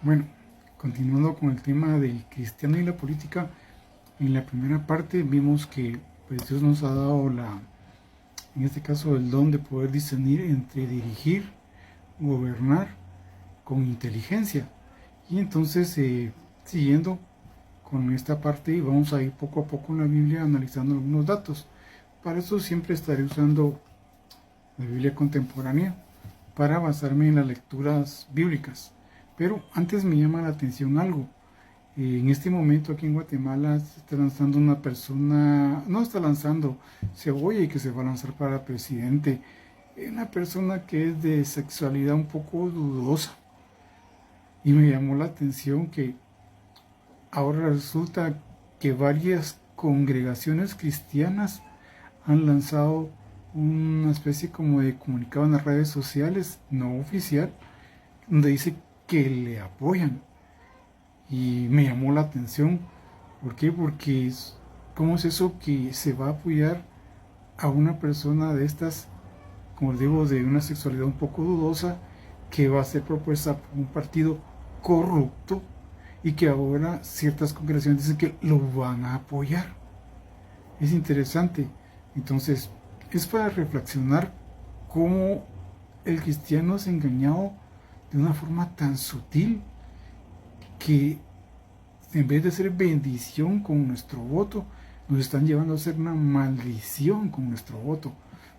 Bueno, continuando con el tema del cristiano y la política, en la primera parte vimos que pues, Dios nos ha dado en este caso, el don de poder discernir entre dirigir, gobernar con inteligencia. Y entonces, siguiendo con esta parte, vamos a ir poco a poco en la Biblia analizando algunos datos. Para eso siempre estaré usando la Biblia contemporánea para basarme en las lecturas bíblicas. Pero antes me llama la atención algo. En este momento aquí en Guatemala se está lanzando una persona, no está lanzando, se oye que se va a lanzar para presidente, una persona que es de sexualidad un poco dudosa. Y me llamó la atención que ahora resulta que varias congregaciones cristianas han lanzado una especie como de comunicado en las redes sociales, no oficial, donde dice que le apoyan. Y me llamó la atención. ¿Por qué? Porque ¿cómo es eso que se va a apoyar a una persona de estas, como digo, de una sexualidad un poco dudosa, que va a ser propuesta por un partido corrupto y que ahora ciertas congregaciones dicen que lo van a apoyar? Es interesante. Entonces, es para reflexionar cómo el cristiano es engañado de una forma tan sutil que en vez de ser bendición con nuestro voto, nos están llevando a ser una maldición con nuestro voto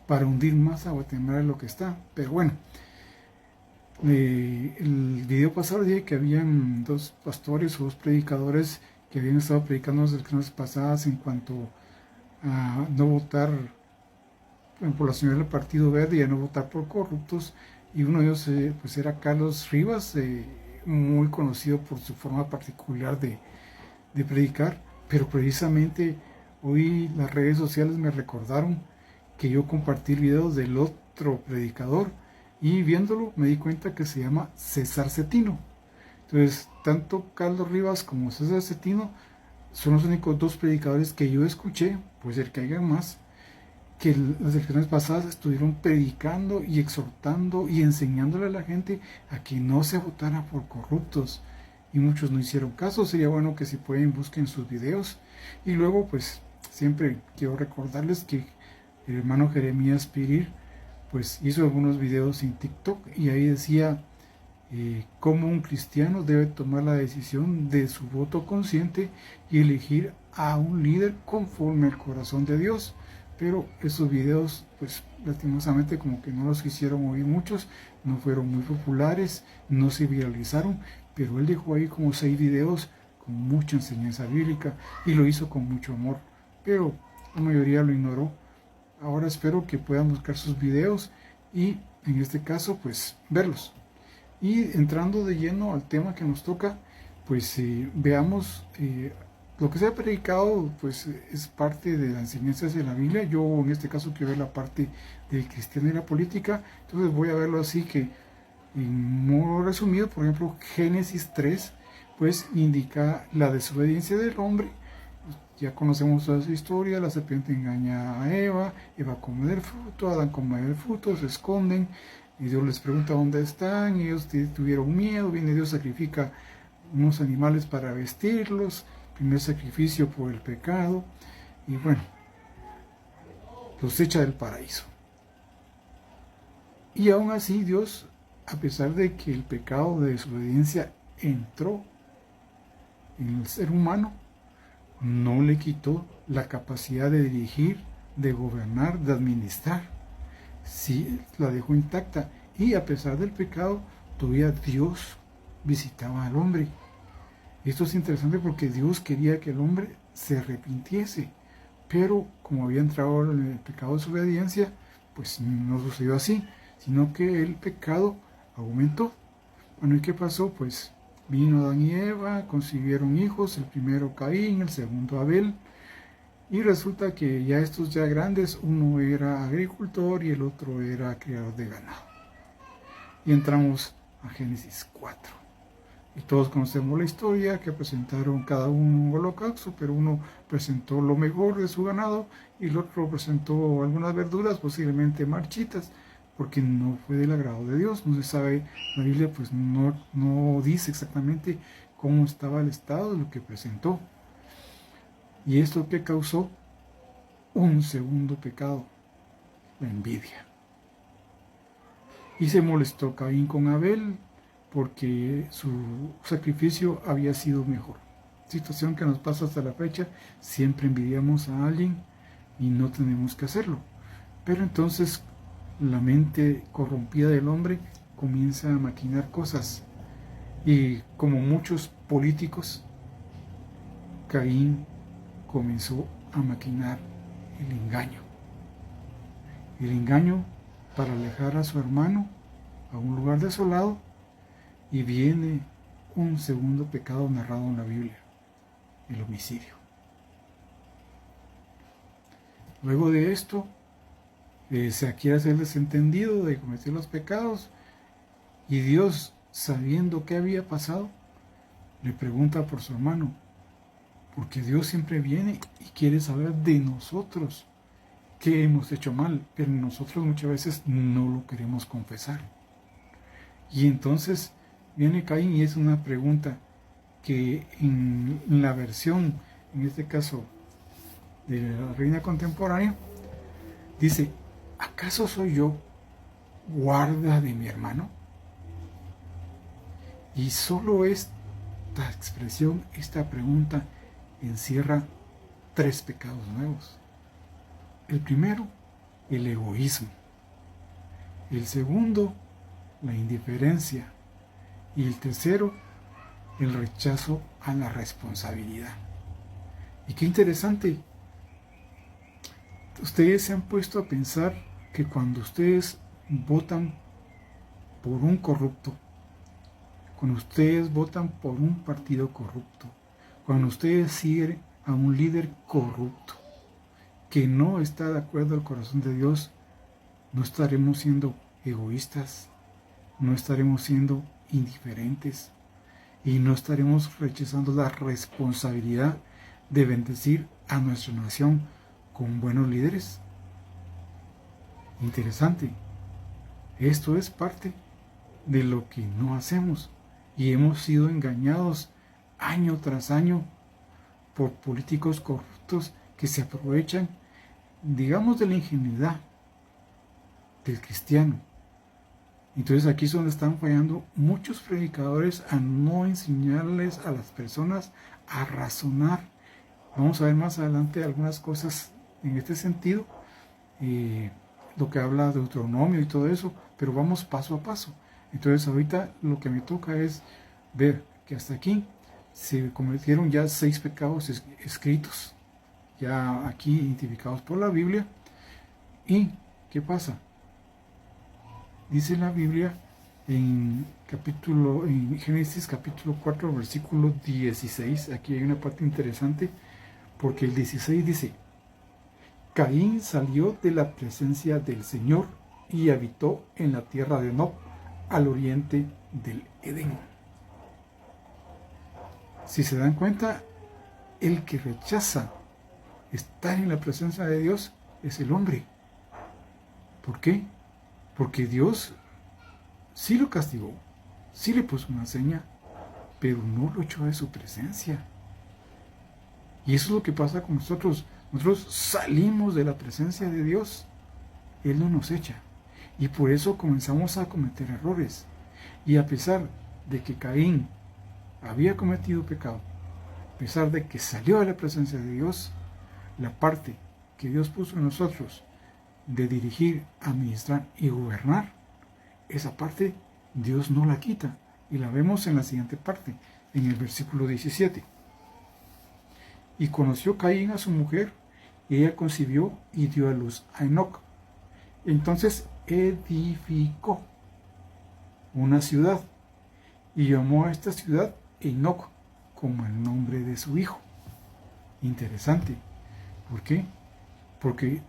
para hundir más a Guatemala de lo que está. Pero bueno, el video pasado dije que habían dos pastores o dos predicadores que habían estado predicando las elecciones pasadas en cuanto a no votar por la señora del Partido Verde y a no votar por corruptos. Y uno de ellos pues era Carlos Rivas, muy conocido por su forma particular de predicar, pero precisamente hoy las redes sociales me recordaron que yo compartí el video del otro predicador y viéndolo me di cuenta que se llama César Cetino. Entonces, tanto Carlos Rivas como César Cetino son los únicos dos predicadores que yo escuché, puede ser que haya más, que las elecciones pasadas estuvieron predicando y exhortando y enseñándole a la gente a que no se votara por corruptos. Y muchos no hicieron caso. Sería bueno que si pueden busquen sus videos. Y luego pues siempre quiero recordarles que el hermano Jeremías Pirir pues hizo algunos videos en TikTok y ahí decía cómo un cristiano debe tomar la decisión de su voto consciente y elegir a un líder conforme al corazón de Dios. Pero esos videos pues lastimosamente como que no los quisieron oír muchos, no fueron muy populares, no se viralizaron, pero él dejó ahí como 6 videos con mucha enseñanza bíblica y lo hizo con mucho amor, pero la mayoría lo ignoró. Ahora espero que puedan buscar sus videos y en este caso pues verlos. Y entrando de lleno al tema que nos toca, pues veamos lo que se ha predicado, pues es parte de las enseñanzas de la Biblia. Yo en este caso quiero ver la parte del cristiano y la política, entonces voy a verlo así que en modo resumido. Por ejemplo, Génesis 3 pues indica la desobediencia del hombre. Ya conocemos toda esa historia, la serpiente engaña a Eva, Eva come del fruto, Adán come del fruto, se esconden, y Dios les pregunta dónde están, y ellos tuvieron miedo, viene Dios, sacrifica unos animales para vestirlos, primer sacrificio por el pecado, y bueno, los echa del paraíso. Y aún así Dios, a pesar de que el pecado de desobediencia entró en el ser humano, no le quitó la capacidad de dirigir, de gobernar, de administrar. Sí, la dejó intacta. Y a pesar del pecado, todavía Dios visitaba al hombre. Esto es interesante porque Dios quería que el hombre se arrepintiese. Pero como había entrado en el pecado de desobediencia, pues no sucedió así, sino que el pecado aumentó. Bueno, ¿y qué pasó? Pues vino Adán y Eva, concibieron hijos, el primero Caín, el segundo Abel, y resulta que ya estos ya grandes, uno era agricultor y el otro era criador de ganado. Y entramos a Génesis 4. Y todos conocemos la historia, que presentaron cada uno un holocausto, pero uno presentó lo mejor de su ganado y el otro presentó algunas verduras, posiblemente marchitas, porque no fue del agrado de Dios. No se sabe, la Biblia pues no dice exactamente cómo estaba el estado de lo que presentó. ¿Y esto qué causó? Un segundo pecado, la envidia. Y se molestó Caín con Abel porque su sacrificio había sido mejor. Situación que nos pasa hasta la fecha, siempre envidiamos a alguien y no tenemos que hacerlo. Pero entonces la mente corrompida del hombre comienza a maquinar cosas. Y como muchos políticos, Caín comenzó a maquinar el engaño. El engaño para alejar a su hermano a un lugar desolado, y viene un segundo pecado narrado en la Biblia, el homicidio. Luego de esto, se quiere hacer el desentendido de cometer los pecados, y Dios, sabiendo qué había pasado, le pregunta por su hermano, porque Dios siempre viene y quiere saber de nosotros qué hemos hecho mal, pero nosotros muchas veces no lo queremos confesar. Y entonces viene Caín y es una pregunta que en la versión, en este caso de la Reina Contemporánea, dice: ¿acaso soy yo guarda de mi hermano? Y solo esta expresión, esta pregunta, encierra 3 pecados nuevos. El primero, el egoísmo. El segundo, la indiferencia. Y el tercero, el rechazo a la responsabilidad. Y qué interesante. Ustedes se han puesto a pensar que cuando ustedes votan por un corrupto, cuando ustedes votan por un partido corrupto, cuando ustedes siguen a un líder corrupto, que no está de acuerdo al corazón de Dios, no estaremos siendo egoístas, no estaremos siendo indiferentes y no estaremos rechazando la responsabilidad de bendecir a nuestra nación con buenos líderes. Interesante. Esto es parte de lo que no hacemos y hemos sido engañados año tras año por políticos corruptos que se aprovechan, digamos, de la ingenuidad del cristiano. Entonces aquí es donde están fallando muchos predicadores, a no enseñarles a las personas a razonar. Vamos a ver más adelante algunas cosas en este sentido, lo que habla de Deuteronomio y todo eso, pero vamos paso a paso. Entonces ahorita lo que me toca es ver que hasta aquí se cometieron ya 6 pecados escritos, ya aquí identificados por la Biblia. ¿Y qué pasa? Dice la Biblia en Génesis capítulo 4, versículo 16, aquí hay una parte interesante, porque el 16 dice: Caín salió de la presencia del Señor y habitó en la tierra de Nob, al oriente del Edén. Si se dan cuenta, el que rechaza estar en la presencia de Dios es el hombre. ¿Por qué? Porque Dios sí lo castigó, sí le puso una seña, pero no lo echó de su presencia. Y eso es lo que pasa con nosotros. Nosotros salimos de la presencia de Dios, Él no nos echa. Y por eso comenzamos a cometer errores. Y a pesar de que Caín había cometido pecado, a pesar de que salió de la presencia de Dios, la parte que Dios puso en nosotros de dirigir, administrar y gobernar, esa parte Dios no la quita. Y la vemos en la siguiente parte, en el versículo 17. Y conoció Caín a su mujer, y ella concibió y dio a luz a Enoc. Entonces edificó una ciudad y llamó a esta ciudad Enoc, como el nombre de su hijo. Interesante. ¿Por qué? Porque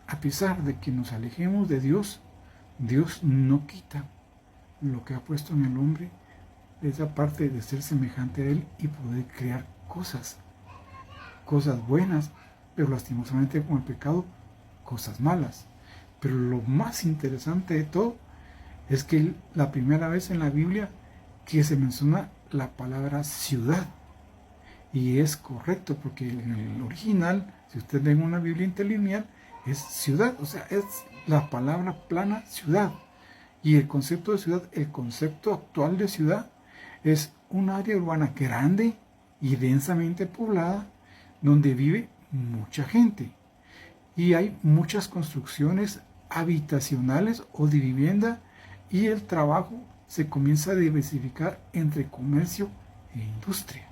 a pesar de que nos alejemos de Dios, Dios no quita lo que ha puesto en el hombre, esa parte de ser semejante a Él y poder crear cosas buenas, pero lastimosamente con el pecado, cosas malas. Pero lo más interesante de todo es que la primera vez en la Biblia que se menciona la palabra ciudad. Y es correcto, porque en el original, si usted lee una Biblia interlineal, es ciudad, o sea, es la palabra plana ciudad. Y el concepto de ciudad, el concepto actual de ciudad, es un área urbana grande y densamente poblada, donde vive mucha gente. Y hay muchas construcciones habitacionales o de vivienda, y el trabajo se comienza a diversificar entre comercio e industria.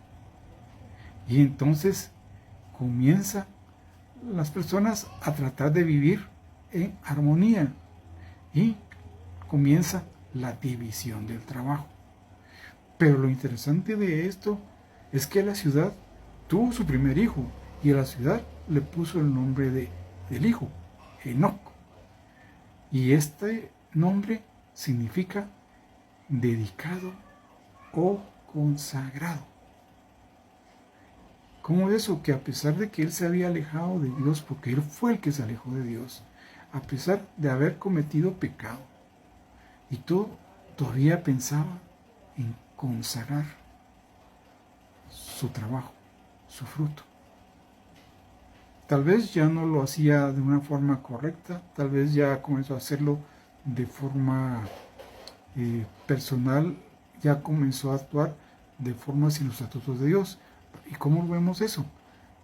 Y entonces comienzan las personas a tratar de vivir en armonía y comienza la división del trabajo. Pero lo interesante de esto es que la ciudad tuvo su primer hijo y a la ciudad le puso el nombre del hijo, Enoc. Y este nombre significa dedicado o consagrado. ¿Cómo es eso? Que a pesar de que él se había alejado de Dios, porque él fue el que se alejó de Dios, a pesar de haber cometido pecado, y todo, todavía pensaba en consagrar su trabajo, su fruto. Tal vez ya no lo hacía de una forma correcta, tal vez ya comenzó a hacerlo de forma personal, ya comenzó a actuar de forma sin los estatutos de Dios. ¿Y cómo vemos eso?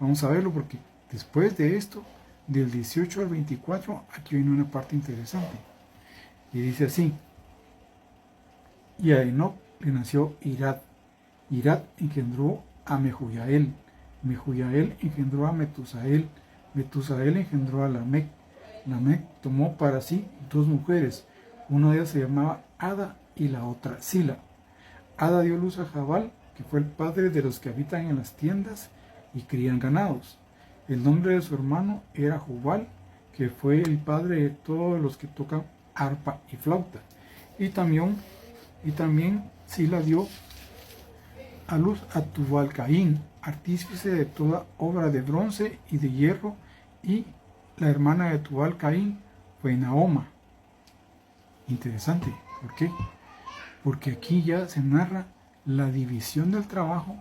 Vamos a verlo, porque después de esto, del 18 al 24, aquí viene una parte interesante. Y dice así: y a Enoc le nació Irad. Irad engendró a Mehujael. Mehujael engendró a Metusael. Metusael engendró a Lamec. Lamec tomó para sí dos mujeres. Una de ellas se llamaba Ada y la otra Sila. Ada dio luz a Jabal, que fue el padre de los que habitan en las tiendas y crían ganados. El nombre de su hermano era Jubal, que fue el padre de todos los que tocan arpa y flauta. Y también Sila dio a luz a Tubal-Caín, artífice de toda obra de bronce y de hierro, y la hermana de Tubal-Caín fue Nahoma. Interesante, ¿por qué? Porque aquí ya se narra la división del trabajo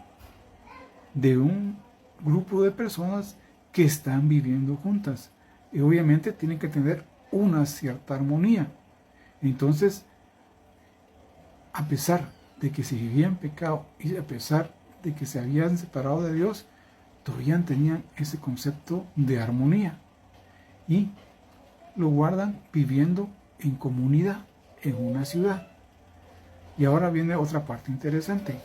de un grupo de personas que están viviendo juntas. Y obviamente tienen que tener una cierta armonía. Entonces, a pesar de que se vivían en pecado y a pesar de que se habían separado de Dios, todavía tenían ese concepto de armonía y lo guardan viviendo en comunidad en una ciudad. Y ahora viene otra parte interesante.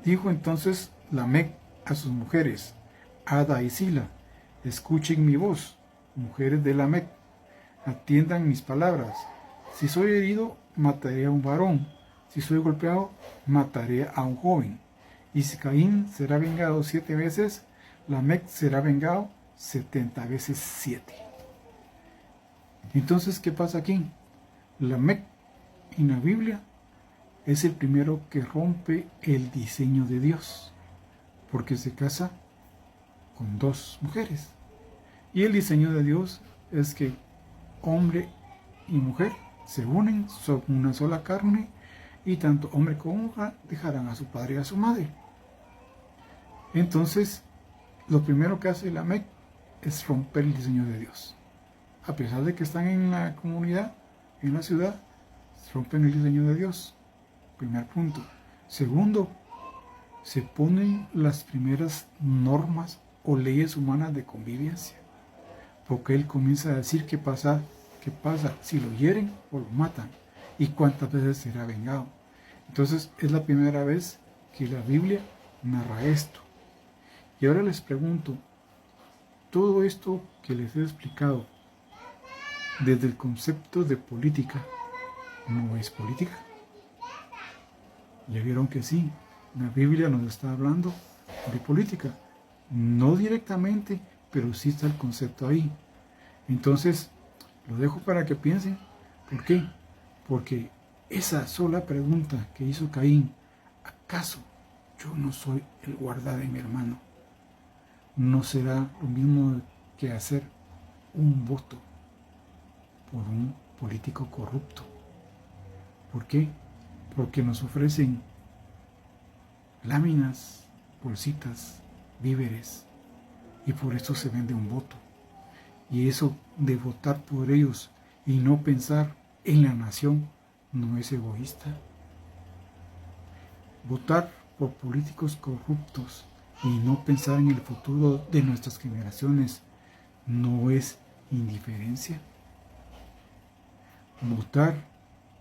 Dijo entonces Lamec a sus mujeres, Ada y Sila: escuchen mi voz, mujeres de Lamec, atiendan mis palabras. Si soy herido, mataré a un varón. Si soy golpeado, mataré a un joven. Y si Caín será vengado 7 veces, Lamec será vengado 70 veces 7. Entonces, ¿qué pasa aquí? Lamec en la Biblia es el primero que rompe el diseño de Dios, porque se casa con 2 mujeres. Y el diseño de Dios es que hombre y mujer se unen, son una sola carne, y tanto hombre como mujer dejarán a su padre y a su madre. Entonces, lo primero que hace Lamec es romper el diseño de Dios. A pesar de que están en la comunidad, en la ciudad, rompen el diseño de Dios. Primer punto. Segundo, se ponen las primeras normas o leyes humanas de convivencia. Porque él comienza a decir qué pasa si lo hieren o lo matan y cuántas veces será vengado. Entonces es la primera vez que la Biblia narra esto. Y ahora les pregunto, todo esto que les he explicado desde el concepto de política, ¿no es política? Ya vieron que sí, la Biblia nos está hablando de política, no directamente, pero sí está el concepto ahí. Entonces, lo dejo para que piensen. ¿Por qué? Porque esa sola pregunta que hizo Caín, ¿acaso yo no soy el guarda de mi hermano? No será lo mismo que hacer un voto por un político corrupto. ¿Por qué? Porque nos ofrecen láminas, bolsitas, víveres, y por eso se vende un voto. Y eso de votar por ellos y no pensar en la nación no es egoísta. Votar por políticos corruptos y no pensar en el futuro de nuestras generaciones no es indiferencia. Votar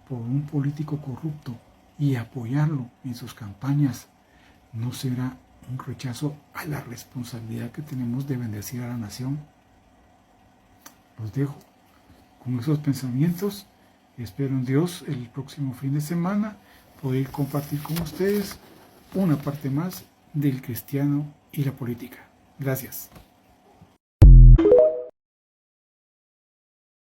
por un político corrupto y apoyarlo en sus campañas no será un rechazo a la responsabilidad que tenemos de bendecir a la nación. Los dejo con esos pensamientos. Espero en Dios el próximo fin de semana poder compartir con ustedes una parte más del cristiano y la política. Gracias.